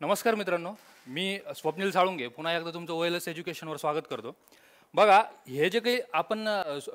नमस्कार मित्रांनो, मी स्वप्नील साळुंगे पुन्हा एकदा तुमचं OLS एज्युकेशनवर स्वागत करतो. बघा, हे जे काही आपण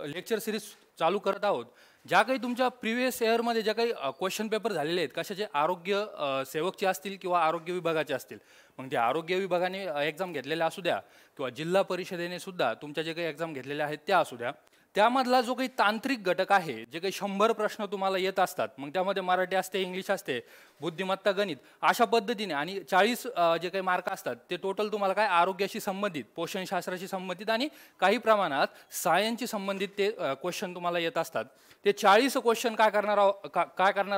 लेक्चर सिरीज चालू करत आहोत, ज्या काही तुमच्या प्रिव्हियस इयरमध्ये ज्या काही क्वेश्चन पेपर झालेले आहेत, कशाचे आरोग्य सेवकचे असतील किंवा आरोग्य विभागाचे असतील. मग ते आरोग्य विभागाने एक्झाम घेतलेल्या असू द्या किंवा जिल्हा परिषदेने सुद्धा तुमच्या जे काही एक्झाम घेतलेल्या आहेत त्या असू द्या, त्यामधला जो काही तांत्रिक घटक आहे, जे काही 100 प्रश्न तुम्हाला येत असतात, मग त्यामध्ये मराठी असते, इंग्लिश असते, बुद्धिमत्ता, गणित अशा पद्धतीने आणि 40 जे काही मार्क असतात ते टोटल तुम्हाला काय आरोग्याशी संबंधित, पोषणशास्त्राशी संबंधित आणि काही प्रमाणात सायन्सशी संबंधित ते क्वेश्चन तुम्हाला येत असतात. ते 40 क्वेश्चन काय करणार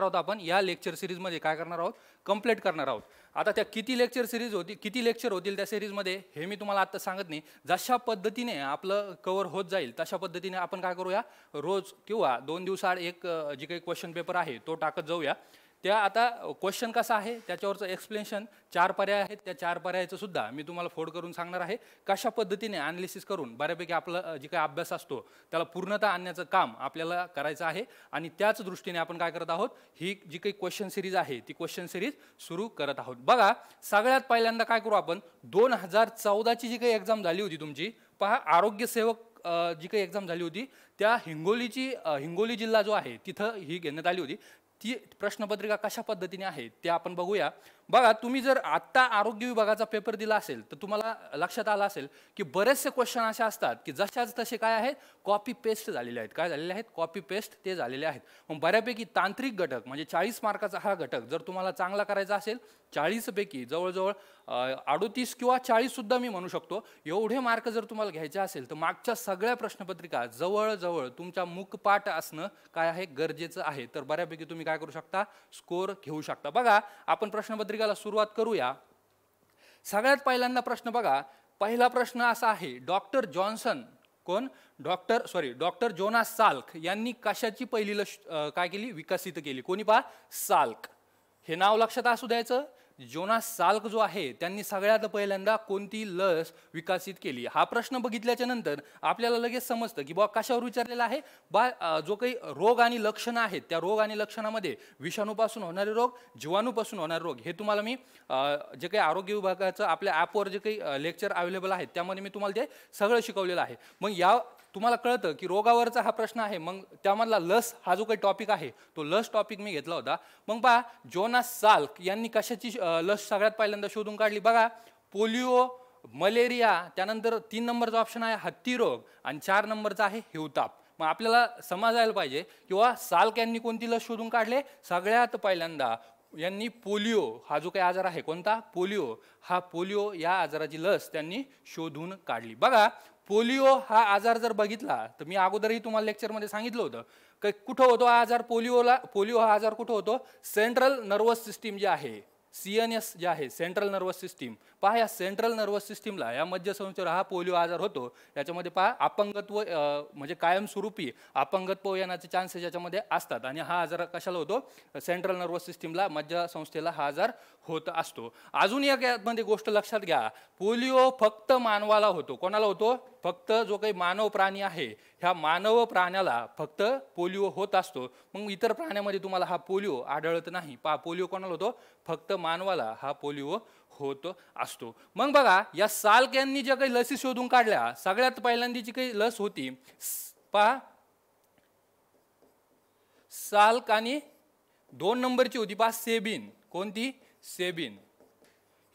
आहोत आपण या लेक्चर सिरीजमध्ये काय करणार आहोत, कंप्लीट करणार आहोत. आता त्या किती लेक्चर होतील त्या सिरीजमध्ये हे मी तुम्हाला आता सांगत नाही. जशा पद्धतीने आपलं कव्हर होत जाईल तशा पद्धतीने आपण काय करूया, रोज किंवा 2 दिवसाआड एक जे काही क्वेश्चन पेपर आहे तो टाकत जाऊया. त्या आता क्वेश्चन कसा आहे त्याच्यावरचं एक्सप्लेनेशन 4 पर्याय आहेत, त्या 4 पर्यायाचं सुद्धा मी तुम्हाला फोड करून सांगणार आहे. कशा पद्धतीने ॲनालिसिस करून बऱ्यापैकी आपलं जे काही अभ्यास असतो त्याला पूर्णता आणण्याचं काम आपल्याला करायचं आहे. आणि त्याच दृष्टीने आपण काय करत आहोत, ही जी काही क्वेश्चन सिरीज आहे ती क्वेश्चन सिरीज सुरू करत आहोत. बघा, सगळ्यात पहिल्यांदा काय करू आपण, 2014ची जी काही एक्झाम झाली होती तुमची, पहा, आरोग्य सेवक जी काही एक्झाम झाली होती त्या हिंगोली जिल्हा जो आहे तिथं ही घेण्यात आली होती. ती प्रश्नपत्रिका कशा पद्धतीने आहे ते आपण बघूया. बघा, तुम्ही जर आत्ता आरोग्य विभागाचा पेपर दिला असेल तर तुम्हाला लक्षात आलं असेल की बरेचसे क्वेश्चन असे असतात की जशाच तसे काय आहेत, कॉपी पेस्ट झालेले आहेत. काय झालेले आहेत, कॉपी पेस्ट ते झालेले आहेत. मग बऱ्यापैकी तांत्रिक घटक म्हणजे 40 मार्काचा हा घटक जर तुम्हाला चांगला करायचा असेल, 40 पैकी जवळजवळ 38 किंवा 40 सुद्धा मी म्हणू शकतो, एवढे मार्क जर तुम्हाला घ्यायचे असेल तर मागच्या सगळ्या प्रश्नपत्रिका जवळजवळ तुमच्या मुखपाठ असणं काय आहे, गरजेचं आहे. तर बऱ्यापैकी तुम्ही काय करू शकता, स्कोर घेऊ शकता. बघा, आपण प्रश्नपत्रिकेला सुरुवात करूया. सगळ्यात पहिल्यांदा प्रश्न बघा, पहिला प्रश्न असा आहे, doctor Johnson doctor Jonas Salk यांनी कशाची पहिली लस काय केली, विकसित केली. कोणी, पहा, साल्क हे नाव लक्षात असू द्यायचं. जोनास साल्क जो आहे त्यांनी सगळ्यात पहिल्यांदा कोणती लस विकसित केली. हा प्रश्न बघितल्याच्या नंतर आपल्याला लगेच समजतं की बाबा कशावर विचारलेला आहे. जो काही रोग आणि लक्षणं आहेत त्या रोग आणि लक्षणामध्ये विषाणूपासून होणारे रोग, जीवाणूपासून होणारे रोग, हे तुम्हाला मी जे काही आरोग्य विभागाचं आपल्या ॲपवर जे काही लेक्चर अवेलेबल आहेत त्यामध्ये मी तुम्हाला ते सगळं शिकवलेलं आहे. मग या तुम्हाला कळतं की रोगावरचा हा प्रश्न आहे, मग त्यामधला लस हा जो काही टॉपिक आहे तो लस टॉपिक मी घेतला होता. मग पहा, जोनास साल्क यांनी कशाची लस सगळ्यात पहिल्यांदा शोधून काढली. बघा, पोलिओ, मलेरिया, त्यानंतर 3 नंबरचा ऑप्शन आहे हत्ती रोग आणि 4 नंबरचा आहे हिवताप. मग आपल्याला समजायला पाहिजे किंवा साल्क यांनी कोणती लस शोधून काढले, सगळ्यात पहिल्यांदा यांनी पोलिओ हा जो काही आजार आहे, कोणता, पोलिओ, हा पोलिओ या आजाराची लस त्यांनी शोधून काढली. बघा, पोलिओ हा आजार जर बघितला तर मी अगोदरही तुम्हाला लेक्चरमध्ये सांगितलं होतं की कुठं होतो हा आजार, पोलिओ हा आजार कुठं होतो, सेंट्रल नर्वस सिस्टीम जे आहे, CNS जे आहे, सेंट्रल नर्वस सिस्टीम. पहा, या सेंट्रल नर्वस सिस्टीमला, या मध्यसंस्थेवर हा पोलिओ आजार होतो. याच्यामध्ये पहा, अपंगत्व म्हणजे कायमस्वरूपी अपंगत्व येण्याचे चान्सेस याच्यामध्ये असतात. आणि हा आजार कशाला होतो, सेंट्रल नर्वस सिस्टीमला, मध्यसंस्थेला हा आजार होत असतो. अजून एक यामध्ये गोष्ट लक्षात घ्या, पोलिओ फक्त मानवाला होतो. कोणाला होतो, फक्त जो काही मानव प्राणी आहे ह्या मानव प्राण्याला फक्त पोलिओ होत असतो. मग इतर प्राण्यामध्ये तुम्हाला हा पोलिओ आढळत नाही. पहा, पोलिओ कोणाला होतो, फक्त मानवाला हा पोलिओ होत असतो. मग बघा, या साल्क यांनी ज्या काही लसी शोधून काढल्या, सगळ्यात पहिल्यांदाची काही लस होती, पहा, साल्क, आणि 2 नंबरची होती, पहा, सेबिन. कोणती, सेबिन.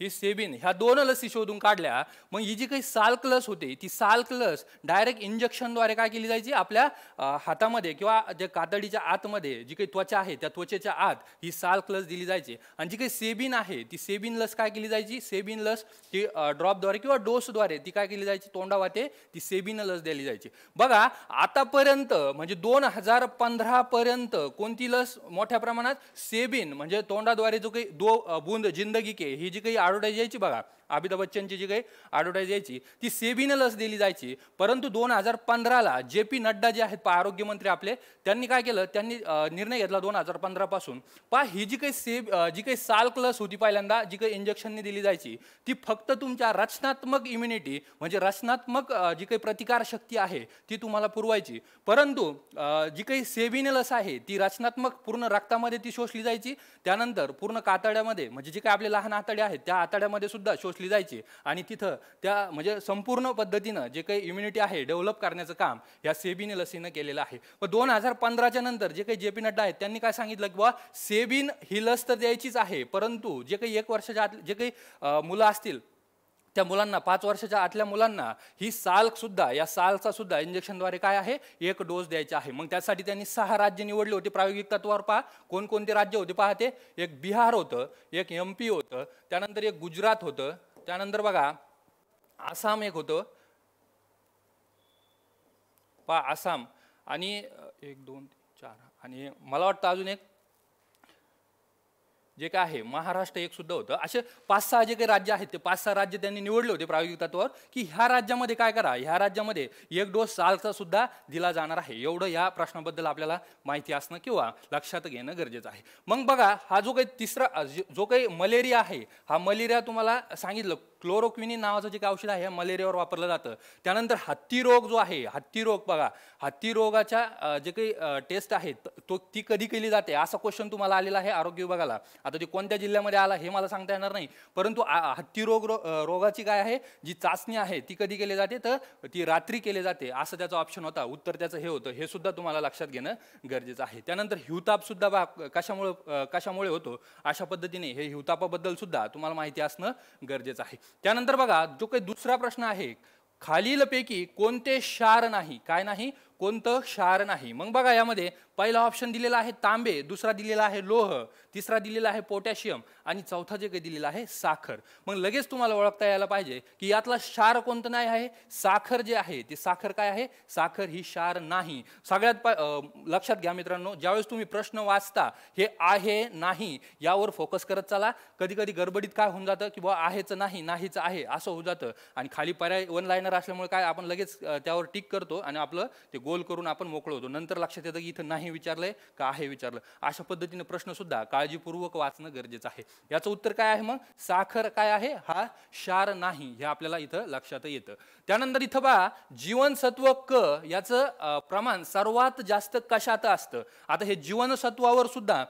ही सेबिन, ह्या 2 लसी शोधून काढल्या. मग ही जी काही साल्क लस होती ती साल्क लस डायरेक्ट इंजेक्शनद्वारे काय केली जायची, आपल्या हातामध्ये किंवा जे कातडीच्या आतमध्ये जी काही त्वचा आहे त्या त्वचेच्या आत ही साल्क लस दिली जायची. आणि जी काही सेबिन आहे ती सेबिन लस काय केली जायची, सेबिन लस ती ड्रॉपद्वारे किंवा डोसद्वारे ती काय केली जायची, तोंडावाटे ती सेबिन लस दिली जायची. बघा, आतापर्यंत म्हणजे 2015 पर्यंत कोणती लस मोठ्या प्रमाणात, सेबिन म्हणजे तोंडाद्वारे जो काही बूंद जिंदगी के ही जी काही ॲडव्हर्टाईज यायची बघा, अमिताभ बच्चनची जी काही ॲडव्हर्टाईज यायची ती सेबिन लस दिली जायची. परंतु 2015ला JP नड्डा जे आहेत आरोग्यमंत्री आपले, त्यांनी काय केलं, त्यांनी निर्णय घेतला 2015 पासून, पहा, ही जी काही साल्क लस होती पहिल्यांदा जी काही इंजेक्शनने दिली जायची ती फक्त तुमच्या रचनात्मक इम्युनिटी म्हणजे रचनात्मक जी काही प्रतिकार शक्ती आहे ती तुम्हाला पुरवायची. परंतु जी काही सेबिन लस आहे ती रचनात्मक पूर्ण रक्तामध्ये ती शोषली जायची. त्यानंतर पूर्ण कातड्यामध्ये म्हणजे जे काही आपले लहान आतडे आहेत त्या त्या आतड्यामध्ये सुद्धा शोषली जायची आणि तिथं त्या म्हणजे संपूर्ण पद्धतीनं जे काही इम्युनिटी आहे डेव्हलप करण्याचं काम या सेबिन लसीनं केलेलं आहे. व 2015च्या नंतर जे काही जे.पी. नड्डा आहेत त्यांनी काय सांगितलं की बाबा सेबिन ही लस तर द्यायचीच आहे, परंतु जे काही 1 वर्षाच्या आत जे काही मुलं असतील त्या मुलांना 5 वर्षाच्या आतल्या मुलांना ही सुद्धा या सालचा सुद्धा इंजेक्शनद्वारे काय आहे 1 डोस द्यायचा आहे. मग त्यासाठी त्यांनी 6 राज्य निवडले होते प्रायोगिक तत्वावर. पहा कोणकोणते राज्य होते पहा ते, एक बिहार होतं, एक MP होतं, त्यानंतर एक गुजरात होतं, त्यानंतर बघा आसाम एक होतं पहा आसाम, आणि 1 2 4 आणि मला वाटतं अजून एक जे काय आहे महाराष्ट्र एक सुद्धा होतं. असे 5-6 जे काही राज्य आहेत ते 5-6 राज्य त्यांनी निवडले होते प्रायोगिक तत्वावर की ह्या राज्यामध्ये काय करा, ह्या राज्यामध्ये 1 डोस सालचा सुद्धा दिला जाणार आहे. एवढं या प्रश्नाबद्दल आपल्याला माहिती असणं किंवा लक्षात घेणं गरजेचं आहे. मग बघा हा जो काही तिसरा जो काही मलेरिया आहे, हा मलेरिया तुम्हाला सांगितलं क्लोरोक्विनिन नावाचं जे काही औषध आहे मलेरियावर वापरलं जातं. त्यानंतर हत्ती रोग जो आहे, हत्ती रोग बघा, हत्ती रोगाच्या जे काही टेस्ट आहेत ती कधी केली जाते असा क्वेश्चन तुम्हाला आलेला आहे आरोग्य विभागाला. आता ते कोणत्या जिल्ह्यामध्ये आला हे मला सांगता येणार नाही, परंतु हत्ती रोगाची काय आहे जी चाचणी आहे ती कधी केली जाते, तर ती रात्री केली जाते असं त्याचा ऑप्शन होता. उत्तर त्याचं हे होतं, हे सुद्धा तुम्हाला लक्षात घेणं गरजेचं आहे. त्यानंतर हिवताप सुद्धा कशामुळे होतो अशा पद्धतीने हे हिवतापाबद्दल सुद्धा तुम्हाला माहिती असणं गरजेचं आहे. त्यानंतर बघा जो काही दुसरा प्रश्न आहे, खालीलपैकी कोणते क्षार नाही, काय नाही, कोणतं क्षार नाही. मग बघा यामध्ये पहिला ऑप्शन दिलेला आहे तांबे, दुसरा दिलेला आहे लोह, तिसरा दिलेला आहे पोटॅशियम आणि चौथा जे काही दिलेला आहे साखर. मग लगेच तुम्हाला ओळखता यायला पाहिजे की यातला क्षार कोणतं नाही आहे, साखर जे आहे ती साखर काय आहे, साखर ही क्षार नाही. सगळ्यात लक्षात घ्या मित्रांनो, ज्यावेळेस तुम्ही प्रश्न वाचता हे आहे नाही यावर फोकस करत चला. कधी कधी गडबडीत काय होऊन जातं की बाबा आहेच नाही, नाहीच आहे असं होऊन जातं आणि खाली पर्याय 1 लाईनर असल्यामुळे काय आपण लगेच त्यावर टिक करतो आणि आपलं ते गोल करून आपण मोकळं होतो. नंतर लक्षात येतं की इथं नाही विचारलंय का आहे विचारलं. अशा पद्धतीने प्रश्न सुद्धा काळजीपूर्वक वाचणं गरजेचं आहे. याचं उत्तर काय आहे मग, साखर काय आहे, हा क्षार नाही, हे आपल्याला इथं लक्षात येतं. त्यानंतर इथं बघा जीवनसत्व क याचं प्रमाण सर्वात जास्त कशात असतं. आता हे जीवनसत्वावर सुद्धा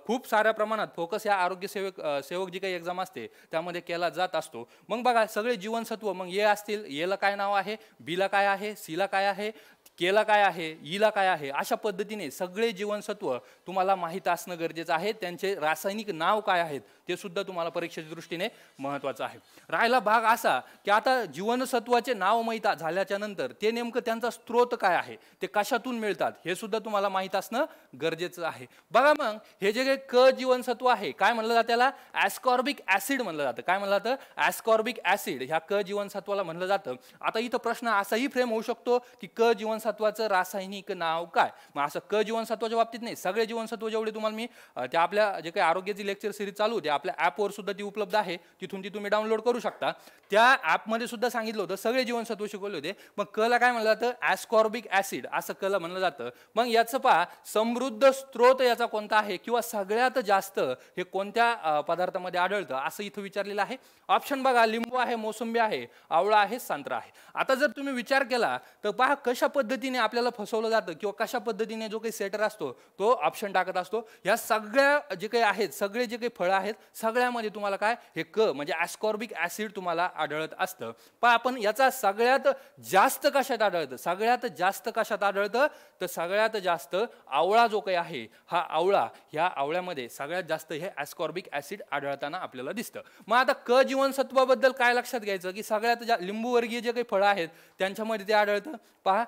खूप साऱ्या प्रमाणात फोकस या आरोग्य सेवक जी काही एक्झाम असते त्यामध्ये केला जात असतो. मग बघा सगळे जीवनसत्व मग ए असतील, एला काय नाव आहे, बीला काय आहे, सीला काय आहे, केला काय आहे, ईला काय आहे, अशा पद्धतीने सगळे जीवनसत्व तुम्हाला माहीत असणं गरजेचं आहे. त्यांचे रासायनिक नाव काय आहेत ते सुद्धा तुम्हाला परीक्षेच्या दृष्टीने महत्त्वाचं आहे. राहिला भाग असा की आता जीवनसत्वाचे नाव माहीत झाल्याच्या नंतर ते नेमकं त्यांचा स्रोत काय आहे, ते कशातून मिळतात हे सुद्धा तुम्हाला माहीत असणं गरजेचं आहे. बघा मग हे जे काही क जीवनसत्व आहे काय म्हणलं जातं, त्याला ॲस्कॉर्बिक ॲसिड म्हणलं जातं. काय म्हणलं जातं, ॲस्कॉर्बिक ॲसिड ह्या क जीवनसत्वाला म्हणलं जातं. आता इथं प्रश्न असाही फ्रेम होऊ शकतो की क जीवनसत्वाचं रासायनिक नाव काय. मग असं क जीवनसत्वाच्या बाबतीत नाही, सगळे जीवनसत्व जेवढे तुम्हाला मी त्या आपल्या जे काही आरोग्याची लेक्चर सिरीज चालू होते आपल्या ॲपवर सुद्धा ती उपलब्ध आहे, तिथून ती तुम्ही डाउनलोड करू शकता. त्या ॲपमध्ये सुद्धा सांगितलं होतं सगळे जीवनसत्व शिकवले होते. मग क ला काय म्हणलं जातं, ॲस्कॉर्बिक ॲसिड असं क ला म्हणलं जातं. मग याचं पहा समृद्ध स्त्रोत याचा कोणता आहे किंवा सगळ्यात जास्त हे कोणत्या पदार्थामध्ये आढळतं असं इथं विचारलेलं आहे. ऑप्शन बघा, लिंबू आहे, मोसंबी आहे, आवळा आहे, संत्रा आहे. आता जर तुम्ही विचार केला तर पहा कशा पद्धतीने आपल्याला फसवलं जातं किंवा कशा पद्धतीने जो काही सेटर असतो तो ऑप्शन टाकत असतो. या सगळ्या जे काही आहेत, सगळे जे काही फळं आहेत सगळ्यामध्ये तुम्हाला काय हे क म्हणजे ॲस्कॉर्बिक ॲसिड तुम्हाला आढळत असतं. पण आपण याचा सगळ्यात जास्त कशात आढळतं, सगळ्यात जास्त कशात आढळतं तर सगळ्यात जास्त आवळा जो काही आहे हा आवळा, ह्या आवळ्यामध्ये सगळ्यात जास्त हे ॲस्कॉर्बिक ॲसिड आढळताना आपल्याला दिसतं. मग आता क जीवनसत्वाबद्दल काय लक्षात घ्यायचं की सगळ्यात लिंबूवर्गीय जे काही फळं आहेत त्यांच्यामध्ये ते आढळतं. पहा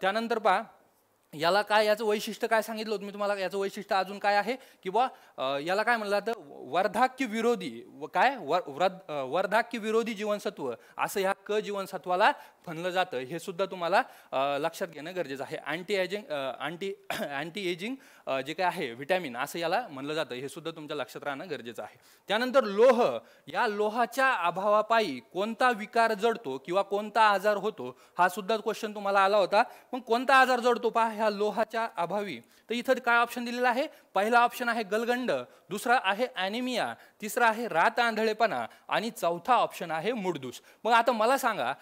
त्यानंतर पहा याला काय, याचं वैशिष्ट्य काय सांगितलं होतं मी तुम्हाला, याचं वैशिष्ट्य अजून काय आहे की बा याला काय म्हणलं जातं, वर्धाक्य विरोधी काय वर्धाक्य विरोधी जीवनसत्व असं ह्या क जीवनसत्वाला म्हणलं जातं. हे सुद्धा तुम्हाला लक्षात घेणं गरजेचं आहे. अँटी एजिंग जे काय आहे व्हिटॅमिन असं याला म्हणलं जातं, हे सुद्धा तुमच्या लक्षात राहणं गरजेचं आहे. त्यानंतर लोह, या लोहाच्या अभावापायी कोणता विकार जडतो किंवा कोणता आजार होतो हा सुद्धा क्वेश्चन तुम्हाला आला होता. मग कोणता आजार जडतो पहा ह्या लोहाच्या अभावी, तर इथं काय ऑप्शन दिलेला आहे, पहिला ऑप्शन आहे गलगंड, दुसरा आहे ॲनिमिया, तिसरा आहे रात आंधळेपणा आणि चौथा ऑप्शन आहे मुडदूस. मग आता मला सांगा,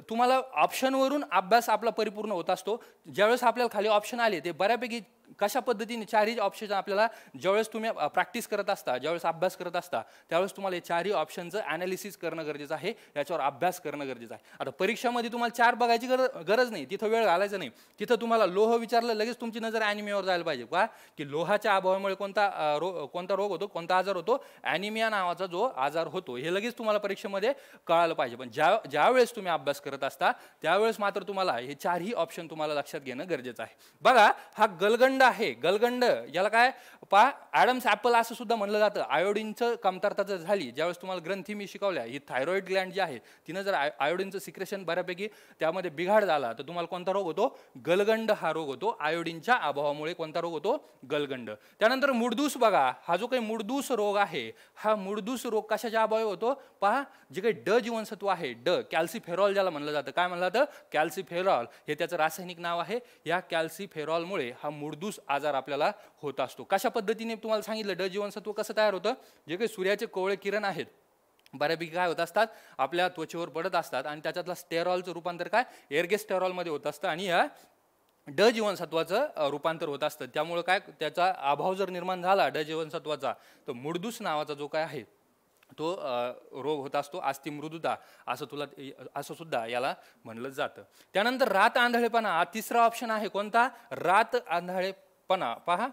तुम्हाला ऑप्शनवरून अभ्यास आपला परिपूर्ण होत असतो. ज्यावेळेस आपल्याला खाली ऑप्शन आले ते बऱ्यापैकी कशा पद्धतीने चारही ऑप्शन आपल्याला ज्यावेळेस तुम्ही प्रॅक्टिस करत असता, ज्यावेळेस अभ्यास करत असता, त्यावेळेस तुम्हाला हे चारही ऑप्शनचं ॲनालिसिस करणं गरजेचं आहे, याच्यावर अभ्यास करणं गरजेचं आहे. आता परीक्षामध्ये तुम्हाला चार बघायची गरज नाही, तिथं वेळ घालायचा नाही. तिथं तुम्हाला लोह विचारलं, लगेच तुमची नजर ॲनिमियावर जायला पाहिजे. का की लोहाच्या अभावामुळे कोणता रोग होतो, कोणता आजार होतो, ॲनिमिया नावाचा जो आजार होतो, हे लगेच तुम्हाला परीक्षेमध्ये कळालं पाहिजे. पण ज्यावेळेस तुम्ही अभ्यास करत असता त्यावेळेस मात्र तुम्हाला हे चारही ऑप्शन तुम्हाला लक्षात घेणं गरजेचं आहे. बघा, हा गलगंड आहे. गलगंड याला काय पहा, ॲडम्स ॲपल असं सुद्धा म्हणलं जातं. आयोडीनचं कमतरता जर झाली, ज्यावेळेस तुम्हाला ग्रंथी मी शिकवल्या, ही थायरॉइड ग्लँड जी आहे तिनं जर आयोडीनचं सिक्रेशन बऱ्यापैकी त्यामध्ये बिघाड झाला तर तुम्हाला कोणता रोग होतो, गलगंड हा रोग होतो. आयोडीनच्या अभावामुळे कोणता रोग होतो, गलगंड. त्यानंतर मुडदूस बघा, हा जो काही मुडदूस रोग आहे, हा मुडदूस रोग कशाच्या अभावी होतो पहा, जे काही ड जीवनसत्व आहे, कॅल्सिफेरॉल ज्याला म्हणलं जातं, काय म्हणलं जातं, कॅल्सिफेरॉल हे त्याचं रासायनिक नाव आहे. या कॅल्सिफेरॉलमुळे हा मुडदूस आजार आपल्याला होत असतो. कशा पद्धतीने तुम्हाला सांगितलं ड जीवनसत्व कसं तयार होतं, जे काही सूर्याचे कोवळे किरण आहेत बऱ्यापैकी काय होत असतात, आपल्या त्वचेवर पडत असतात आणि त्याच्यातला स्टेरॉलचं रूपांतर काय एरगेस्टेरॉलमध्ये होत असतं आणि या ड जीवनसत्वाचं रूपांतर होत असतं. त्यामुळे काय, त्याचा अभाव जर निर्माण झाला ड जीवनसत्वाचा, तर मुडदूस नावाचा जो काय आहे तो रोग होत असतो. अस्थिमृदुता असं सुद्धा याला म्हणलं जातं. त्यानंतर रात आंधळेपणा हा तिसरा ऑप्शन आहे. कोणता, रात आंधळेपणा. पहा,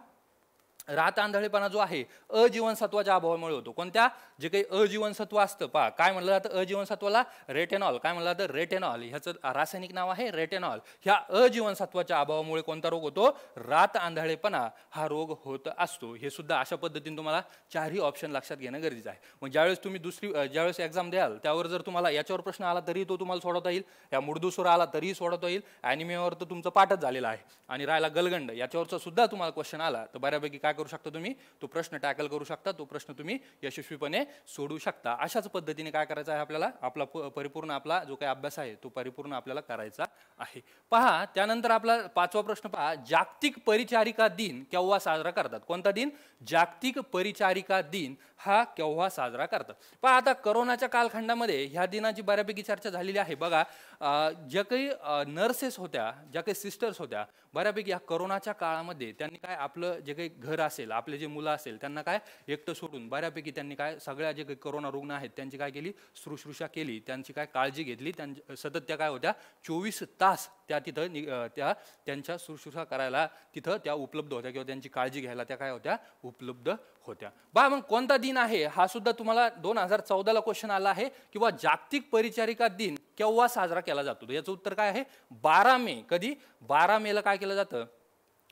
रात आंधळेपणा जो आहे अजीवनसत्वाच्या अभावामुळे होतो. कोणत्या, जे काही अजीवनसत्व असतं पहा, काय म्हणलं जातं अजीवनसत्वाला, रेटेनॉल. काय म्हणलं जातं, रेटेनॉल. ह्याचं रासायनिक नाव आहे रेटेनॉल. ह्या अजीवनसत्वाच्या अभावामुळे कोणता रोग होतो, रात आंधळेपणा हा रोग होत असतो. हे सुद्धा अशा पद्धतीने तुम्हाला चारही ऑप्शन लक्षात घेणं गरजेचं आहे. मग ज्यावेळेस तुम्ही ज्यावेळेस एक्झाम द्याल त्यावर जर तुम्हाला याच्यावर प्रश्न आला तरी तो तुम्हाला सोडवता येईल, या मुडदूसवर आला तरीही सोडवता येईल, ॲनिमियावर तर तुमचं पाठच झालेला आहे, आणि राहिला गलगंड याच्यावरचा सुद्धा तुम्हाला क्वेश्चन आला तर बऱ्यापैकी काय करू शकता तुम्ही, तो प्रश्न टॅकल करू शकता, तो प्रश्न तुम्ही यशस्वीपणे सोडू शकता. अशाच पद्धतीने काय करायचं आहे आपल्याला, आपला परिपूर्ण आपला जो काही अभ्यास आहे तो परिपूर्ण आपल्याला करायचा आहे. पहा, त्यानंतर आपला पाचवा प्रश्न पहा, जागतिक परिचारिका दिन केव्हा साजरा करतात. कोणता दिन, जागतिक परिचारिका दिन हा केव्हा साजरा करतात. पहा, आता कोरोनाच्या कालखंडामध्ये ह्या दिनाची बऱ्यापैकी चर्चा झालेली आहे. बघा, ज्या काही नर्सेस होत्या, ज्या काही सिस्टर्स होत्या, बऱ्यापैकी या कोरोनाच्या काळामध्ये त्यांनी काय, आपलं जे काही घर असेल, आपले जे मुलं असेल त्यांना काय एकटं सोडून बऱ्यापैकी त्यांनी काय, सगळ्या जे काही कोरोना रुग्ण आहेत त्यांची काय केली, शुश्रूषा केली, त्यांची काय काळजी घेतली. सतत त्या काय होत्या, 24 तास त्या तिथं त्यांच्या शुश्रूषा करायला तिथं त्या उपलब्ध होत्या, किंवा त्यांची काळजी घ्यायला त्या काय होत्या, उपलब्ध होत्या. बा, मग कोणता दिन आहे हा सुद्धा तुम्हाला 2014ला क्वेश्चन आला आहे, किंवा जागतिक परिचारिका दिन केव्हा साजरा केला जातो. याचं उत्तर काय आहे, 12 मे. कधी, 12 मेला काय केलं जातं,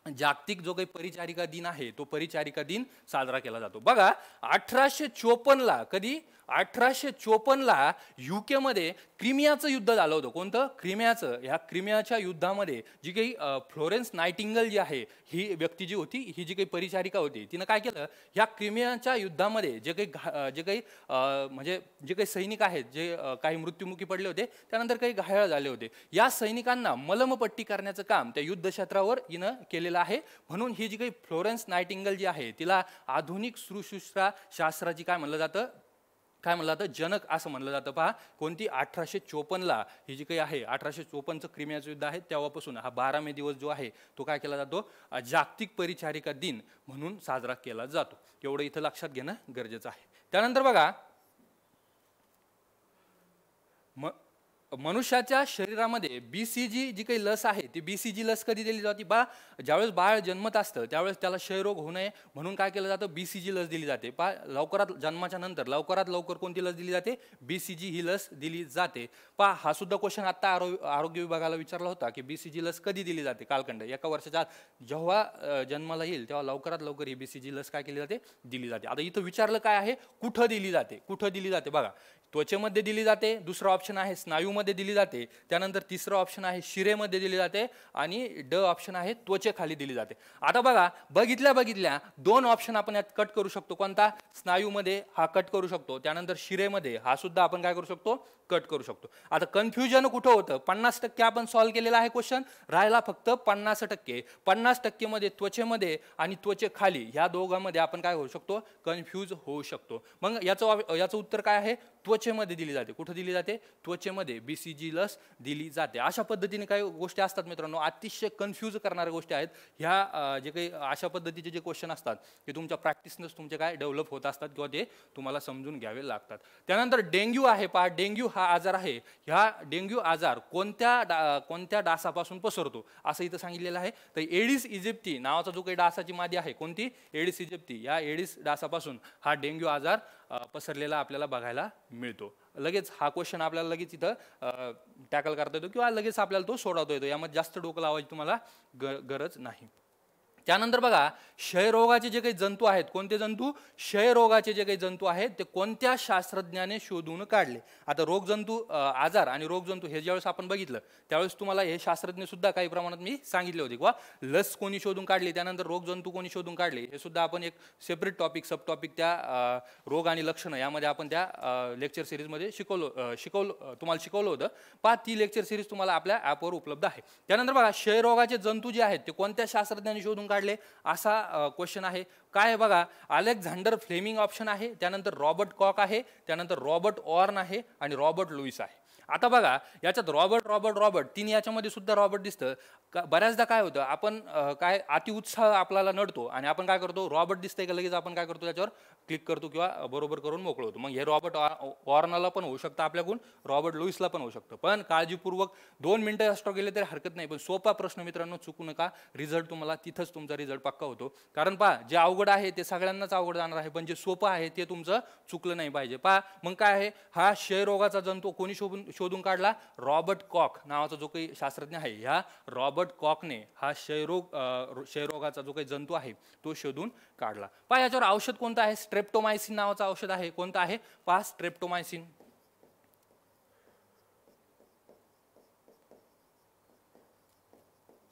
जागतिक जो काही परिचारिका दिन आहे तो परिचारिका दिन साजरा केला जातो. बघा, 1854ला, कधी, 1854ला युके मध्ये क्रिमियाचं युद्ध झालं होतं. कोणतं, क्रिमियाचं. ह्या क्रिमियाच्या युद्धामध्ये जी काही फ्लोरेन्स नायटिंगल जी आहे, ही व्यक्ती जी होती, ही जी काही परिचारिका होती, तिनं काय केलं, ह्या क्रिमियाच्या युद्धामध्ये जे काही म्हणजे जे काही सैनिक आहेत, जे काही मृत्युमुखी पडले होते, त्यानंतर काही घायाळ झाले होते, या सैनिकांना मलमपट्टी करण्याचं काम त्या युद्धक्षेत्रावर हिनं केलेलं आहे. म्हणून ही जी काही फ्लोरेन्स नायटिंगल जी आहे तिला आधुनिक शुश्रूषा शास्त्राची काय म्हणलं जातं, काय म्हणलं जातं, जनक असं म्हणलं जातं. पहा, कोणती, 1854ला ही जी काही आहे, 1854चं क्रिमियाचं युद्ध आहे, तेव्हापासून हा 12 मे दिवस जो आहे तो काय केला जातो, जागतिक परिचारिका दिन म्हणून साजरा केला जातो. एवढं इथं लक्षात घेणं गरजेचं आहे. त्यानंतर बघा, मनुष्याच्या शरीरामध्ये BCG जी काही लस आहे ती BCG लस कधी दिली जाते. ज्यावेळेस बाळ जन्मत असतं त्यावेळेस त्याला क्षयरोग होऊ नये म्हणून काय केलं जातं, BCG लस दिली जाते. लवकरात जन्माच्या नंतर लवकरात लवकर कोणती लस दिली जाते, BCG ही लस दिली जाते. हा सुद्धा क्वेश्चन आता आरोग्य विभागाला विचारला होता की BCG लस कधी दिली जाते, कालखंड एका वर्षाच्या जेव्हा जन्माला येईल तेव्हा लवकरात लवकर ही BCG लस काय केली जाते, दिली जाते. आता इथं विचारलं काय आहे, कुठं दिली जाते, कुठं दिली जाते. बघा, त्वचेमध्ये दिली जाते, दुसरा ऑप्शन आहे स्नायूमध्ये दिली जाते, त्यानंतर तिसरा ऑप्शन आहे दिली जाते, आणि ड ऑप्शन आहे त्वचेखाली दिली जाते. आता बघा, बघितल्या 2 ऑप्शन आपण यात कट करू शकतो. कोणता, स्नायूमध्ये हा कट करू शकतो, त्यानंतर शिरेमध्ये हा सुद्धा आपण काय करू शकतो, कट करू शकतो. आता कन्फ्युजन कुठं होतं, 50% आपण सॉल्व्ह केलेला आहे क्वेश्चन, राहिला फक्त 50%. 50% मध्ये त्वचेमध्ये आणि त्वचेखाली ह्या दोघांमध्ये आपण काय होऊ शकतो, कन्फ्यूज होऊ शकतो. मग याचं उत्तर काय आहे, त्वचे त्वचेमध्ये दिली जाते. कुठं दिली जाते? त्वचेमध्ये BCG लस दिली जाते. अशा पद्धतीने काही गोष्टी असतात मित्रांनो, अतिशय कन्फ्यूज करणाऱ्या गोष्टी आहेत ह्या. जे काही अशा पद्धतीचे जे क्वेश्चन असतात ते तुमच्या प्रॅक्टिसनंच तुमचे काय डेव्हलप होत असतात किंवा ते तुम्हाला समजून घ्यावे लागतात. त्यानंतर डेंग्यू आहे पहा. डेंग्यू हा आजार आहे. ह्या डेंग्यू आजार कोणत्या डासापासून पसरतो असं इथं सांगितलेलं आहे. तर एडिस इजिप्ती नावाचा जो काही डासाची मादी आहे, कोणती? Aedes aegypti. या एडिस डासापासून हा डेंग्यू आजार पसरलेला आपल्याला बघायला मिळतो. लगेच हा क्वेश्चन आपल्याला लगेच इथं टॅकल करता येतो किंवा लगेच आपल्याला तो सोडवता येतो. यामध्ये जास्त डोकं लावायची तुम्हाला गरज नाही. त्यानंतर बघा, क्षयरोगाचे जे काही जंतू आहेत, कोणते जंतू? क्षयरोगाचे जे काही जंतू आहेत ते कोणत्या शास्त्रज्ञाने शोधून काढले? आता रोगजंतू आजार आणि रोगजंतू हे ज्यावेळेस आपण बघितलं त्यावेळेस तुम्हाला हे शास्त्रज्ञ सुद्धा काही प्रमाणात मी सांगितले होते, किंवा लस कोणी शोधून काढली, त्यानंतर रोगजंतू कोणी शोधून काढले, हे सुद्धा आपण एक सेपरेट टॉपिक सब टॉपिक त्या रोग आणि लक्षणं यामध्ये आपण त्या लेक्चर सिरीजमध्ये तुम्हाला शिकवलं होतं. पहा, ती लेक्चर सिरीज तुम्हाला आपल्या ॲपवर उपलब्ध आहे. त्यानंतर बघा, क्षयरोगाचे जंतू जे आहेत ते कोणत्या शास्त्रज्ञांनी शोधून काढले असा क्वेश्चन आहे. काय आहे बघा, अलेक्झांडर फ्लेमिंग ऑप्शन आहे, त्यानंतर रॉबर्ट कॉक आहे, त्यानंतर रॉबर्ट ऑर्न आहे आणि रॉबर्ट लुईस आहे. आता बघा, याच्यात रॉबर्ट तीन याच्यामध्ये सुद्धा रॉबर्ट दिसतं. बऱ्याचदा काय होतं, आपण काय अतिउत्साह आपल्याला नडतो आणि आपण काय करतो, रॉबर्ट दिसतंय का लगेच आपण काय करतो, त्याच्यावर क्लिक करतो किंवा बरोबर करून मोकळं होतो. मग हे रॉबर्ट ऑर्नला पण होऊ शकतं आपल्याकडून, रॉबर्ट लुईसला पण होऊ शकतं. पण काळजीपूर्वक 2 मिनिटं एक्स्ट्रा गेले तरी हरकत नाही. पण सोपा प्रश्न मित्रांनो, चुकू नका. रिझल्ट तुम्हाला तिथंच तुमचा रिझल्ट पक्का होतो. कारण पहा, जे अवघड आहे ते सगळ्यांनाच अवघड जाणार आहे, पण जे सोपं आहे ते तुमचं चुकलं नाही पाहिजे. पहा, मग काय आहे, हा क्षयरोगाचा जंतू कोणी शोधून काढला? रॉबर्ट कॉक नावाचा जो काही शास्त्रज्ञ आहे, ह्या रॉबर्ट कॉकने हा क्षयरोगाचा जो काही जंतू आहे तो शोधून काढला. पहा, याच्यावर औषध कोणतं आहे? स्ट्रेप्टोमायसिन नावाचं औषध आहे. कोणतं आहे? पहा, स्ट्रेप्टोमायसिन.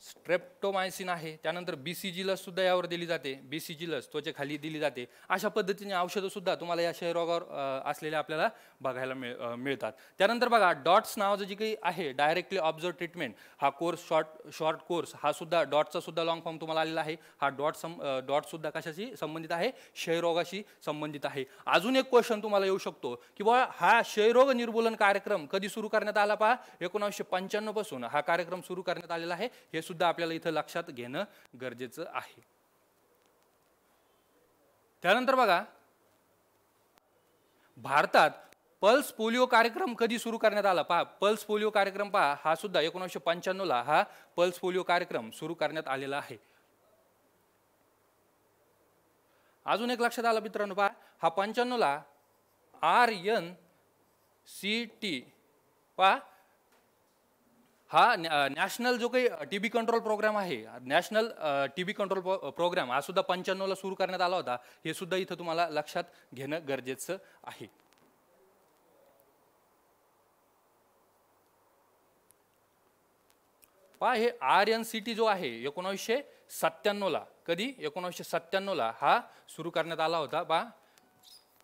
स्ट्रेप्टोमायसिन आहे. त्यानंतर BCG लस सुद्धा यावर दिली जाते. BCG लस त्वचेखाली दिली जाते. अशा पद्धतीने औषधं सुद्धा तुम्हाला या क्षयरोगावर असलेल्या आपल्याला बघायला मिळतात. त्यानंतर बघा, डॉट्स नावाचं जे काही आहे, डायरेक्टली ऑब्झर्व ट्रीटमेंट, हा कोर्स शॉर्ट कोर्स, हा सुद्धा डॉटचा सुद्धा लॉंग फॉर्म तुम्हाला आलेला आहे. हा डॉट सुद्धा कशाशी संबंधित आहे? क्षयरोगाशी संबंधित आहे. अजून एक क्वेश्चन तुम्हाला येऊ शकतो की बाबा, हा क्षयरोग निर्मूलन कार्यक्रम कधी सुरू करण्यात आला? पहा, 1995 पासून हा कार्यक्रम सुरू करण्यात आलेला आहे. हे सुद्धा आपल्याला इथं लक्षात घेणं गरजेचं आहे. त्यानंतर बघा, भारतात पल्स पोलिओ कार्यक्रम कधी सुरू करण्यात आला? पहा, पल्स पोलिओ कार्यक्रम पहा, हा सुद्धा 1995 ला हा पल्स पोलिओ कार्यक्रम सुरू करण्यात आलेला आहे. अजून एक लक्षात आलं मित्रांनो, पहा, हा 95 ला RNCT, पहा, हा नॅशनल जो काही TB कंट्रोल प्रोग्राम आहे, नॅशनल TB कंट्रोल प्रोग्राम, हा सुद्धा 95 ला सुरू करण्यात आला होता. हे सुद्धा इथं तुम्हाला लक्षात घेणं गरजेचं आहे. पहा, हे RNCT जो आहे 1997 ला, कधी? 1997 ला हा सुरू करण्यात आला होता. पहा,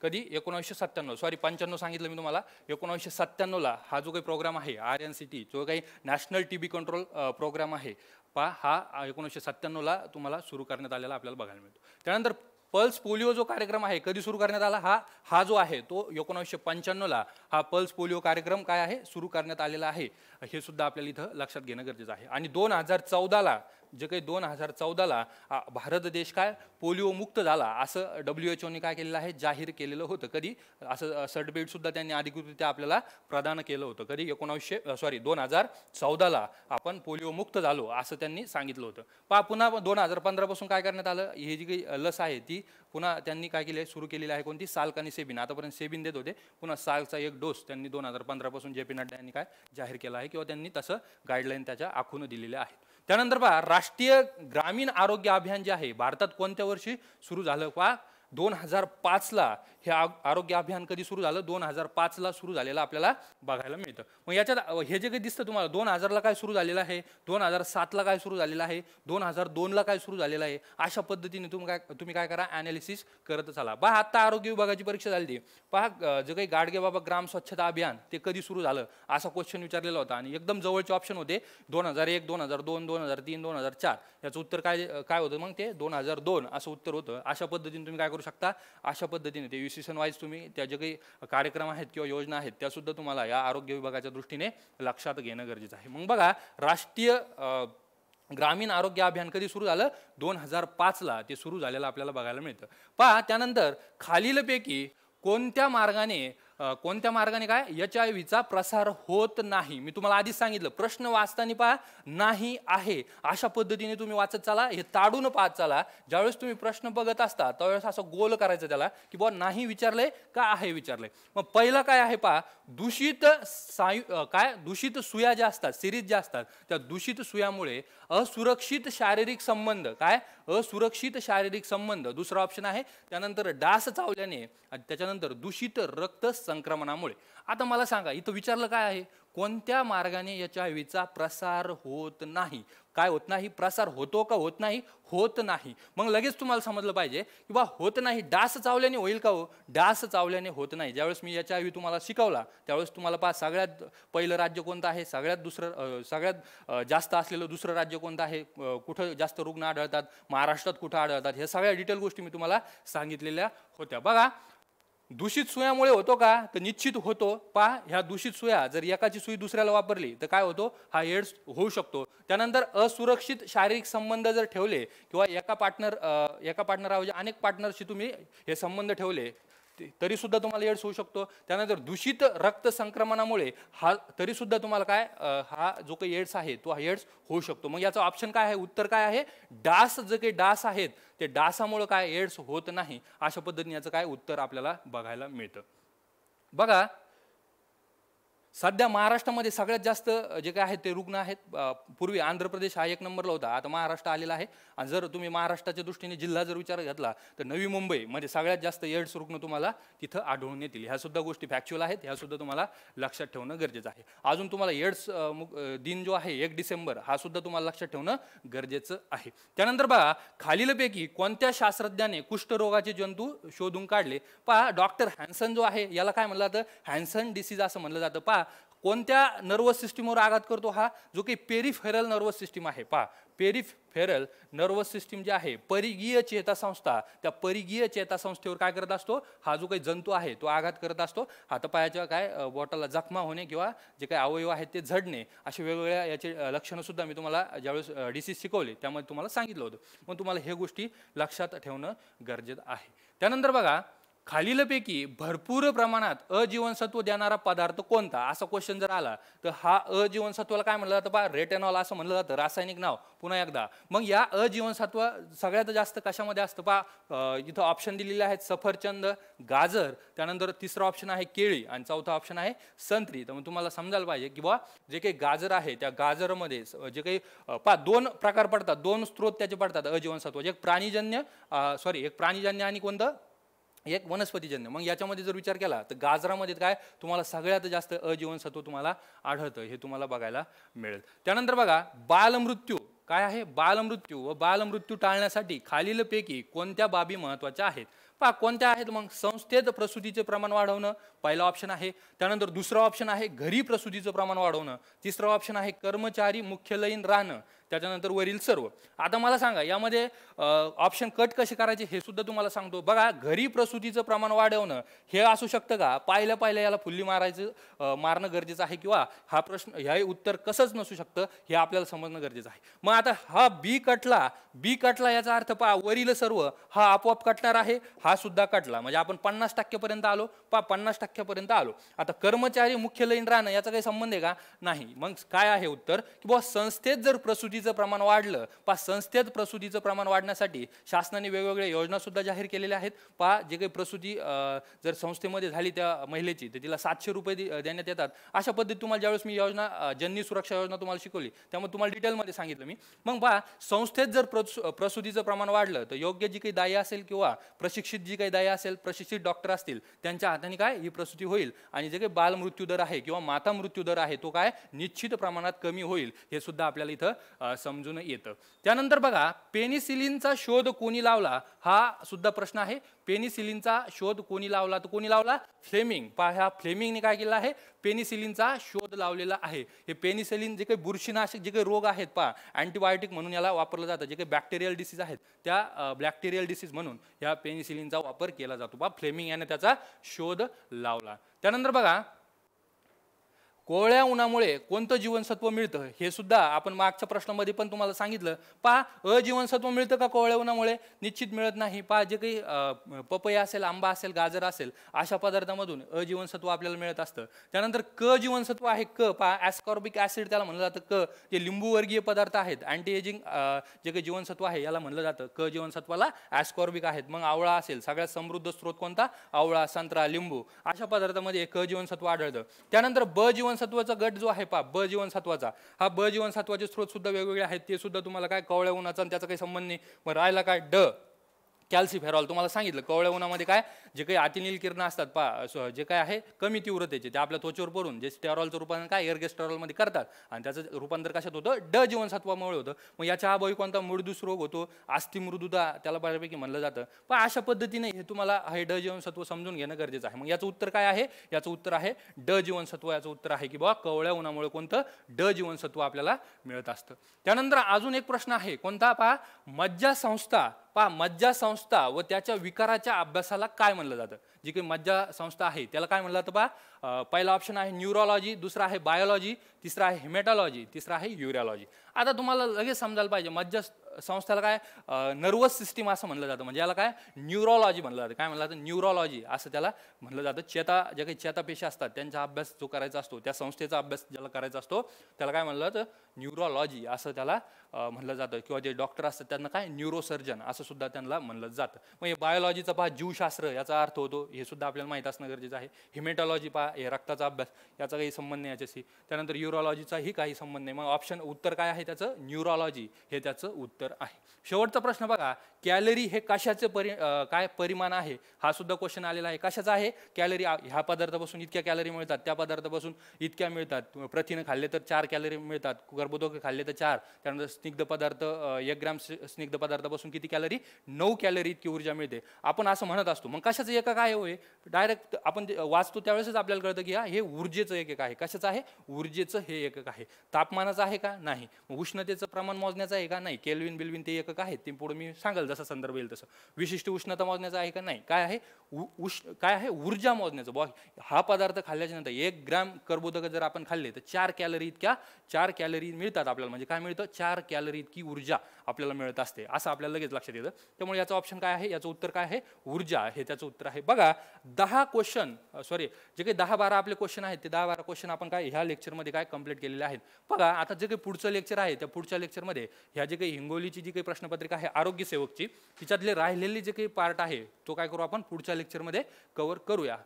कधी? 1997, सॉरी 95 सांगितलं मी तुम्हाला. 1997 ला हा जो काही प्रोग्राम आहे, RNCT, जो काही नॅशनल TB कंट्रोल प्रोग्राम आहे, पहा, हा 1997 ला तुम्हाला सुरू करण्यात आलेला आपल्याला बघायला मिळतो. त्यानंतर पल्स पोलिओ जो कार्यक्रम आहे कधी सुरू करण्यात आला? हा जो आहे तो 1995 ला हा पल्स पोलिओ कार्यक्रम काय आहे? सुरू करण्यात आलेला आहे. हे सुद्धा आपल्याला इथं लक्षात घेणं गरजेचं आहे. आणि 2014 ला जे काही 2014 ला भारत देश काय पोलिओ मुक्त झाला असं WHO ने काय केलेलं आहे? जाहीर केलेलं होतं. कधी? असं सर्टिफिकेट सुद्धा त्यांनी अधिकृतरित्या आपल्याला प्रदान केलं होतं. कधी? 2014 ला आपण पोलिओ मुक्त झालो असं त्यांनी सांगितलं होतं. पहा, पुन्हा 2015 पासून काय करण्यात आलं? ही जी काही लस आहे ती पुन्हा त्यांनी काय केली? सुरू केलेली आहे. कोणती? साल्क आणि सेबिन. आतापर्यंत सेबिन देत होते, पुन्हा साल्कचा एक डोस त्यांनी 2015 पासून JP नड्डा यांनी काय जाहीर केला आहे किंवा त्यांनी तसं गाईडलाईन त्याच्या आखून दिलेल्या आहेत. त्यानंतर पहा, राष्ट्रीय ग्रामीण आरोग्य अभियान जे आहे भारतात कोणत्या वर्षी सुरू झालं? पहा, 2005 ला हे आरोग्य अभियान कधी सुरू झालं? 2005 ला सुरू झालेलं आपल्याला बघायला मिळतं. मग याच्यात हे जे काही दिसतं तुम्हाला, 2000 ला काय सुरू झालेलं आहे, 2007 ला काय सुरू झालेलं आहे, 2002 ला काय सुरू झालेलं आहे, अशा पद्धतीने तुम्ही काय करा? ॲनालिसिस करत चाला. पहा, आता आरोग्य विभागाची परीक्षा झाली ती. पहा, जे काही गाडगे बाबा ग्राम स्वच्छता अभियान ते कधी सुरू झालं असा क्वेश्चन विचारलेला होता आणि एकदम जवळचे ऑप्शन होते 2001, 2002, 2003, 2004. याचं उत्तर काय होतं? मग ते 2002 असं उत्तर होतं. अशा पद्धतीने तुम्ही काय करू शकता. अशा पद्धतीने ते युसिशन वाईज तुम्ही त्या जे काही कार्यक्रम आहेत किंवा योजना आहेत त्या सुद्धा तुम्हाला या आरोग्य विभागाच्या दृष्टीने लक्षात घेणं गरजेचं आहे. मग बघा, राष्ट्रीय ग्रामीण आरोग्य अभियान कधी सुरू झालं? 2005ला ते सुरू झालेलं आपल्याला बघायला मिळतं. पहा, त्यानंतर खालीलपैकी कोणत्या मार्गाने काय HIV प्रसार होत नाही? मी तुम्हाला आधीच सांगितलं, प्रश्न वाचताना पहा नाही आहे अशा पद्धतीने तुम्ही वाचत चाला, हे ताडून पाहत चाला. ज्यावेळेस तुम्ही प्रश्न बघत असता त्यावेळेस असं गोल करायचं त्याला की बुवा नाही विचारलंय का आहे विचारलंय. मग पहिलं काय आहे पहा, दूषित सुया ज्या असतात, सिरीज ज्या असतात, त्या दूषित सुयामुळे असुरक्षित शारीरिक संबंध, असुरक्षित शारीरिक संबंध दुसरा ऑप्शन आहे. त्यानंतर डास चावल्याने आणि त्याच्यानंतर दूषित रक्त संक्रमणामुळे. आता मला सांगा, इथं विचारलं काय आहे, कोणत्या मार्गाने HIV प्रसार होत नाही? काय होत नाही? प्रसार होतो का होत नाही? होत नाही. मग लगेच तुम्हाला समजलं पाहिजे की बा होत नाही, डास चावल्याने होईल का? हो, डास चावल्याने होत नाही. ज्यावेळेस मी HIV तुम्हाला शिकवला त्यावेळेस तुम्हाला पहा सगळ्यात पहिलं राज्य कोणतं आहे, सगळ्यात जास्त असलेलं दुसरं राज्य कोणतं आहे, कुठं जास्त रुग्ण आढळतात, महाराष्ट्रात कुठं आढळतात, हे सगळ्या डिटेल गोष्टी मी तुम्हाला सांगितलेल्या होत्या. बघा, दूषित सुयामुळे होतो का? तर निश्चित होतो. पहा, ह्या दूषित सुया जर एकाची सुई दुसऱ्याला वापरली तर काय होतो? हा एड्स होऊ शकतो. त्यानंतर असुरक्षित शारीरिक संबंध जर ठेवले किंवा एका पार्टनरऐवजी अनेक पार्टनरशी तुम्ही हे संबंध ठेवले तरी सुद्धा तुम्हाला एड्स होऊ शकतो. त्यानंतर दूषित रक्त संक्रमणामुळे तरी सुद्धा तुम्हाला हा जो काही एड्स आहे तो हा एड्स होऊ शकतो. मग याचा ऑप्शन काय आहे? उत्तर काय आहे? डास. जे काही डास आहेत ते डासामुळे काय एड्स होत नाही. अशा पद्धतीने याचं उत्तर आपल्याला बघायला मिळतं. बघा, सध्या महाराष्ट्रामध्ये सगळ्यात जास्त जे काय आहेत ते रुग्ण आहेत. पूर्वी आंध्र प्रदेश हा 1 नंबरला होता, आता महाराष्ट्र आलेला आहे. आणि जर तुम्ही महाराष्ट्राच्या दृष्टीने जिल्हा जर विचार घेतला तर नवी मुंबई मध्ये सगळ्यात जास्त एड्स रुग्ण तुम्हाला तिथं आढळून येतील. ह्या सुद्धा गोष्टी फॅक्च्युअल आहेत, ह्या सुद्धा तुम्हाला लक्षात ठेवणं गरजेचं आहे. अजून तुम्हाला एड्स दिन जो आहे 1 डिसेंबर हा सुद्धा तुम्हाला लक्षात ठेवणं गरजेचं आहे. त्यानंतर बघा, खालीलपैकी कोणत्या शास्त्रज्ञाने कुष्ठरोगाचे जंतू शोधून काढले? पहा, डॉक्टर हॅन्सन जो आहे याला काय म्हणलं जातं? हॅन्सन डिसीज असं म्हणलं जातं. पहा, कोणत्या नर्वस सिस्टीमवर आघात करतो? हा जो काही पेरिफेरल नर्वस सिस्टीम आहे. पहा, पेरिफेरल नर्वस सिस्टीम जे आहे, परिघीय चेतासंस्था, त्या परिघीय चेतासंस्थेवर काय करत असतो? हा जो काही जंतू आहे तो आघात करत असतो. हातापायाच्या बोटाला जखमा होणे किंवा जे काही अवयव आहेत ते झडणे, असे वेगवेगळ्या याचे लक्षणं सुद्धा मी तुम्हाला ज्यावेळेस डिसीज शिकवले त्यामध्ये तुम्हाला सांगितलं होतं. मग तुम्हाला हे गोष्टी लक्षात ठेवणं गरजेचं आहे. त्यानंतर बघा, खालीलपैकी भरपूर प्रमाणात अजीवनसत्व देणारा पदार्थ कोणता? असा क्वेश्चन जर आला तर हा अजीवनसत्वाला काय म्हणलं जातं? पहा, रेटेनॉल असं म्हणलं जातं, रासायनिक नाव. पुन्हा एकदा, मग या अजीवनसत्व सगळ्यात जास्त कशामध्ये असतं? पहा, इथं ऑप्शन दिलेले आहेत, सफरचंद, गाजर, त्यानंतर तिसरा ऑप्शन आहे केळी आणि चौथा ऑप्शन आहे संत्री. तर मग तुम्हाला समजायला पाहिजे की बा जे काही गाजर आहे त्या गाजरमध्ये जे काही पहा 2 प्रकार पडतात, 2 स्रोत त्याचे पडतात अजीवनसत्व. एक प्राणीजन्य आणि कोणतं? एक वनस्पतीजन्य. मग याच्यामध्ये जर विचार केला तर गाजरामध्ये काय तुम्हाला सगळ्यात जास्त अजीवनसत्व तुम्हाला आढळतं, हे तुम्हाला बघायला मिळेल. त्यानंतर बघा, बालमृत्यू काय आहे? बालमृत्यू व बालमृत्यू टाळण्यासाठी खालीलपैकी कोणत्या बाबी महत्त्वाच्या आहेत? पहा, कोणत्या आहेत? मग संस्थेत प्रसूतीचे प्रमाण वाढवणं पहिला ऑप्शन आहे. त्यानंतर दुसरा ऑप्शन आहे घरी प्रसूतीचं प्रमाण वाढवणं. तिसरा ऑप्शन आहे कर्मचारी मुख्यलयीन राहणं. त्याच्यानंतर वरील सर्व. आता मला सांगा, यामध्ये ऑप्शन कट कसे करायचे हे सुद्धा तुम्हाला सांगतो. बघा, घरी प्रसूतीचं प्रमाण वाढवणं हे असू शकतं का? पहिल्या याला फुल्ली मारणं गरजेचं आहे किंवा हा प्रश्न हे उत्तर कसंच नसू शकतं हे आपल्याला समजणं गरजेचं आहे. मग आता हा बी कटला याचा अर्थ पहा, वरील सर्व हा आपोआप कटणार आहे, हा सुद्धा कटला, म्हणजे आपण 50% पर्यंत आलो. पहा, 50% पर्यंत आलो. आता कर्मचारी मुख्यलयीन राहणं याचा काही संबंध आहे का? नाही. मग काय आहे उत्तर? की बुवा संस्थेत जर प्रसूतीचं प्रमाण वाढलं, पहा संस्थेत प्रसूतीचं प्रमाण वाढण्यासाठी शासनाने वेगवेगळ्या योजना सुद्धा जाहीर केलेल्या आहेत. पहा, जे काही प्रसूती जर संस्थेमध्ये झाली त्या महिलेची तर तिला 700 रुपये देण्यात येतात. अशा पद्धतीत तुम्हाला ज्यावेळेस मी योजना जननी सुरक्षा योजना तुम्हाला शिकवली त्यामुळे तुम्हाला डिटेलमध्ये सांगितलं मी. मग पहा, संस्थेत जर प्रसूतीचं प्रमाण वाढलं तर योग्य जी काही दाई असेल किंवा प्रशिक्षित जी काही दाई असेल, प्रशिक्षित डॉक्टर असतील, त्यांच्या हाताने काय ही प्रसूती होईल आणि जे काही बाल मृत्यू दर आहे किंवा माता मृत्यू दर आहे तो काय निश्चित प्रमाणात कमी होईल, हे सुद्धा आपल्याला इथं समजून येतं. त्यानंतर बघा पेनिसिलिनचा शोध कोणी लावला हा सुद्धा प्रश्न आहे. पेनिसिलिनचा शोध कोणी लावला तर कोणी लावला? फ्लेमिंग. पहा ह्या फ्लेमिंगने काय केलं आहे? पेनिसिलिनचा शोध लावलेला आहे. हे पेनिसिलिन जे काही बुरशीनाशक जे काही रोग आहेत पहा अँटीबायोटिक म्हणून याला वापरलं जातं. जे काही बॅक्टेरियल डिसीज आहेत त्या बॅक्टेरियल डिसीज म्हणून या पेनिसिलिनचा वापर केला जातो. पहा फ्लेमिंग याने त्याचा शोध लावला. त्यानंतर बघा कोवळ्या उन्हामुळे कोणतं जीवनसत्व मिळतं हे सुद्धा आपण मागच्या प्रश्नामध्ये पण तुम्हाला सांगितलं. पहा अजीवनसत्व मिळतं का कोवळ्या उन्हामुळे? निश्चित मिळत नाही. पहा जे काही पपया असेल, आंबा असेल, गाजर असेल अशा पदार्थामधून अजीवनसत्व आपल्याला मिळत असतं. त्यानंतर क जीवनसत्व आहे. क पहा ॲस्कॉर्बिक ॲसिड त्याला म्हणलं जातं. क जे लिंबूवर्गीय पदार्थ आहेत अँटी एजिंग जे काही जीवनसत्व आहे याला म्हणलं जातं. क जीवनसत्वाला ॲस्कॉर्बिक आहेत. मग आवळा असेल, सगळ्यात समृद्ध स्रोत कोणता? आवळा, संत्रा, लिंबू अशा पदार्थामध्ये क जीवनसत्व आढळतं. त्यानंतर ब जीवनसत्वाचा गट जो आहे पहा ब जीवनसत्वाचा, हा ब जीवनसत्वाचे स्रोत सुद्धा वेगवेगळे आहेत. ते सुद्धा तुम्हाला काय कवळ्या उन्हाचा आणि त्याचा काही संबंध नाही. मग राहिला काय? ड कॅल्सिफेरॉल. तुम्हाला सांगितलं कवळ्या उन्हामध्ये काय जे काही अतिनील किरण असतात पहा जे काय आहे कमी तीव्रतेचे ते आपल्या त्वचेवर पडून जे स्टेरॉलचं रूपांतर काय एअरगेस्टेरॉलमध्ये करतात आणि त्याचं रूपांतर कशात होतं? ड जीवनसत्वामुळे होतं. मग याच्या अभावी कोणता मृदूस रोग होतो? अस्थिमृदुता त्याला बऱ्यापैकी म्हणलं जातं. पण अशा पद्धतीने हे तुम्हाला हे ड जीवनसत्व समजून घेणं गरजेचं आहे. मग याचं उत्तर काय आहे? याचं उत्तर आहे ड जीवनसत्व. याचं उत्तर आहे की बाबा कवळ्या उन्हामुळे कोणतं? ड जीवनसत्व आपल्याला मिळत असतं. त्यानंतर अजून एक प्रश्न आहे कोणता? पहा मज्जासंस्था. पहा मज्जासंस्था व त्याच्या विकाराच्या अभ्यासाला काय म्हणलं जातं? जी काही मज्जासंस्था आहे त्याला काय म्हणलं जातं? पहा पहिला ऑप्शन आहे न्यूरोलॉजी, दुसरा आहे बायोलॉजी, तिसरा आहे हेमॅटॉलॉजी, तिसरा आहे युरॉलॉजी. आता तुम्हाला लगेच समजायला पाहिजे मज्जासंस्थेला काय नर्वस सिस्टीम असं म्हणलं जातं. म्हणजे याला काय न्यूरोलॉजी म्हणलं जातं. काय म्हणलं जातं? न्यूरोलॉजी असं त्याला म्हणलं जातं. ज्या काही चेतापेशी असतात त्यांचा अभ्यास जो करायचा असतो, त्या संस्थेचा अभ्यास ज्याला करायचा असतो त्याला काय म्हणलं जातं? न्यूरोलॉजी असं त्याला म्हणलं जातं. किंवा जे डॉक्टर असतात त्यांना काय न्यूरोसर्जन असं सुद्धा त्यांना म्हणलं जातं. मग हे बायोलॉजीचा पहा जीवशास्त्र याचा अर्थ होतो हे सुद्धा आपल्याला माहीत असणं गरजेचं आहे. हिमेटॉलॉजी पहा हे रक्ताचा अभ्यास याचा काही संबंध नाही याच्याशी. त्यानंतर युरोलॉजीचाही काही संबंध नाही. मग ऑप्शन उत्तर काय आहे त्याचं? न्यूरोलॉजी हे त्याचं उत्तर आहे. शेवटचा प्रश्न बघा कॅलरी हे कशाचे काय परिमाण आहे हा सुद्धा क्वेश्चन आलेला आहे. कशाचा आहे? कॅलरी. ह्या पदार्थापासून इतक्या कॅलरी मिळतात, त्या पदार्थापासून इतक्या मिळतात. प्रथिनं खाल्ले तर 4 कॅलरी मिळतात, कर्बोदके खाल्ले तर 4. त्यानंतर स्निग्ध पदार्थ 1 ग्रॅम स्निग्ध पदार्थापासून किती कॅलरी? 9 कॅलरी इतकी ऊर्जा मिळते. आपण असं म्हणत असतो. मग कशाचं एकक आहे होय? डायरेक्ट आपण वाचतो त्यावेळेसच आपल्याला कळतं की हे ऊर्जेचं एकक आहे. कशाचं आहे? ऊर्जेचं हे एकक आहे. तापमानाचं आहे का? नाही. उष्णतेचं प्रमाण मोजण्याचं आहे का? नाही. केल्विन बिल्विन ते एकक आहेत. ते पुढे मी सांगाल जसा संदर्भ येईल तसं. विशिष्ट उष्णता मोजण्याचं आहे का? नाही. काय आहे? काय आहे? ऊर्जा मोजण्याचं. हा पदार्थ खाल्ल्याच्या नंतर 1 ग्रॅम कर्बोदक जर आपण खाल्ले तर 4 कॅलरी मिळतात आपल्याला. म्हणजे काय मिळतं? 4 कॅलरी इतकी ऊर्जा आपल्याला मिळत असते असं आपल्याला लगेच लक्षात येतं. त्यामुळे याचं ऑप्शन काय आहे? याचं उत्तर काय आहे? ऊर्जा हे त्याचं उत्तर आहे. बघा 10 क्वेश्चन जे काही 10-12 आपले क्वेश्चन आहेत ते 10-12 क्वेश्चन आपण काय ह्या लेक्चरमध्ये काय कंप्लीट केलेले आहेत. बघा आता जे काही पुढचं लेक्चर आहे त्या पुढच्या लेक्चरमध्ये ह्या जे काही हिंगोलीची जी काही प्रश्नपत्रिका आहे आरोग्य सेवकची तिच्यातले राहिलेले जे काही पार्ट आहे तो काय करू आपण पुढच्या लेक्चरमध्ये कव्हर करूया.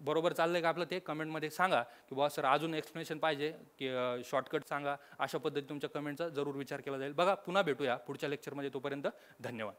बरोबर चाललंय का आपलं ते कमेंटमध्ये सांगा की बाबा सर अजून एक्सप्लेनेशन पाहिजे की शॉर्टकट सांगा. अशा पद्धती तुमच्या कमेंटचा जरूर विचार केला जाईल. बघा पुन्हा भेटूया पुढच्या लेक्चरमध्ये. तोपर्यंत धन्यवाद.